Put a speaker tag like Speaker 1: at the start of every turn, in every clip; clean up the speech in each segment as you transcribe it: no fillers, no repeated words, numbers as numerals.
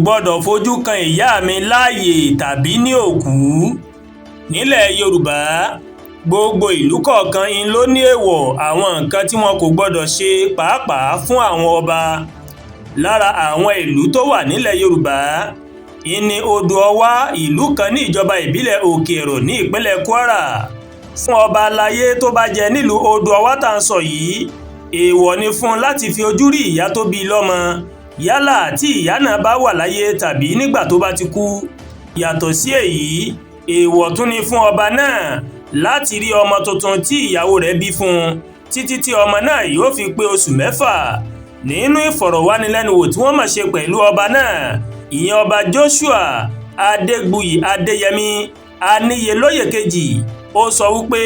Speaker 1: gbọ́dọ̀ fojú kan ìyá mi láàyè tàbí ní òkú. Nílẹ̀ Yorùbá, gbogbo ìlú kọ̀ọ̀kan ló ní èèwọ̀ àwọn nǹkan tí wọn kò gbọ́dọ̀ ṣe pàápàá fún àwọn ọba. Lára àwọn ìlú tó wà nílẹ̀ Yorùbá ní Odò Ọwá, ìlú kan ní ìjọba ìbílẹ̀ Òkè Èrò ní ìpínlẹ̀ Kwara. Fún ọba aláyé tó bá jẹ nílùú Odò Ọwá tá ń sọ yìí, èèwọ̀ ni fún un láti fi ojú rí ìyá tó bí lọ́mọ, yálà tí ìyá náà bá wà láyé tàbí nígbà tó bá ti kú. Yàtọ̀ sí èyí, èèwọ̀ tún ni fún ọba náà láti rí ọmọ tuntun tí ìyàwó rẹ̀ bí fún un títí tí ọmọ náà yóò fi pé oṣù 6. Nínú ìfọ̀rọ̀wánilẹ́nuwò tí wọ́n máa ṣe pẹ̀lú ọba náà, ìyẹn ọba Joshua Adégbuyì Adéyẹmí Aníyelóyè kejì, ó sọ wípé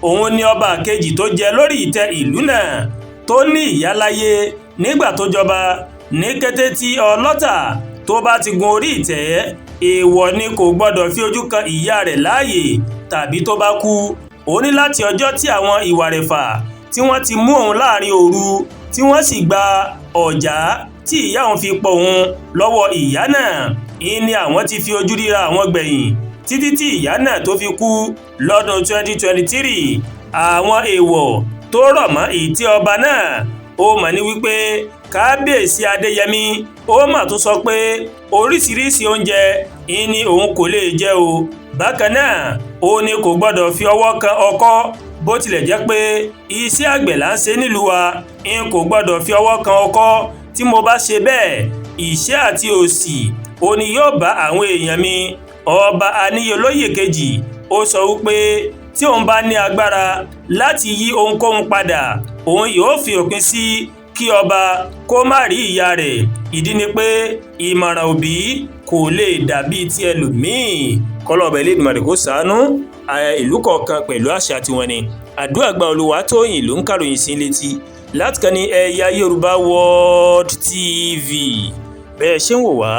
Speaker 1: òun ni ọba kejì tó jẹ lórí ìtẹ́ ìlú náà tó ní ìyá láyé nígbà tó jọba. Ní kété tí ọlọ́tà tó bá ti gun orí ìtẹ́, èèwọ̀ ni kò gbọ́dọ̀ fi ojú kan ìyá rẹ̀ láàyè tàbí tó bá kú. Ó ní láti ọjọ́ tí àwọn ìwàrẹ̀fà tí wọ́n ti mú òun láàrin òru tí wọ́n sì gba ọ̀já tí ìyá òun fi pọ̀ òun lọ́wọ́ ìyá náà, ní àwọn ti fi ojú ríra àwọn gbẹ̀yìn títí tí ìyá náà tó fi kú lọ́dún 2023. Àwọn èèwọ̀ tó rọ̀ mọ́ ìtẹ́ ọba náà, ó mà ní wípé Kábíyèsí Adéyẹmí ó mà tún sọ pé oríṣiríṣi oúnjẹ ní òun kò lè jẹ o. Bákan náà, ó ní kò gbọ́dọ̀ fi ọwọ́ kan ọkọ́, bó tilẹ̀ jẹ́ pé iṣẹ́ àgbẹ̀ là ń ṣe nílùú wa, kò gbọ́dọ̀ fi ọwọ́ kan ọkọ́. Tí mo bá ṣe bẹ́ẹ̀, ìṣẹ́ àti òṣì ó ní yóò bá àwọn èèyàn mi. Ọba Aníyelóyè kejì ó sọ wípé tí òun bá ní agbára láti yí ohunkóhun padà, òun yóò fi òpin sí kí ọba kó má rí ìyá rẹ̀. Ìdí ni pé ìmọ̀ràn òbí kò lè dàbí ti ẹlòmíì. Kọ́lọ́ọ̀bà Elédùmarè kó ṣàánú ìlú kọ̀ọ̀kan pẹ̀lú àṣà tiwọn ni. Àdúràgbà Olúwatóyìn ló ń kàròyìn sí létí láti kàn ní Ẹ̀yà Yorùbá World TV. Bẹ́ẹ̀ ṣe ń wò wá,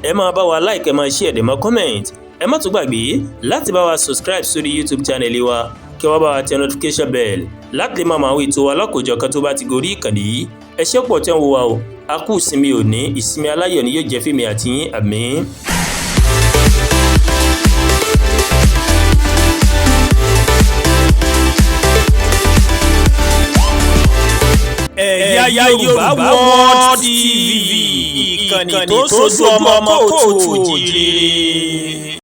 Speaker 1: ẹ máa bá wa like, ẹ máa share, ẹ máa comment. Ẹ má tún gbàgbé láti bá wa subscribe sórí YouTube channel wa, kí wọ́n bá wa tẹ notification bell láti lè máa mọ àwọn ètò wa lọ́kọ̀ọ́jọ̀kan tó bá ti gorí ìkànnì yìí. Ẹ ṣé pọ̀ tẹ́ ń wò wá o. A kú ìsinmi òní, ìsinmi aláyọ̀ ni yóò jẹ́ fèmí àti yín. Àmín. Ẹ̀yà Yorùbá World TV, ìkànnì tó sojú ọmọ kóòtù òjìrè.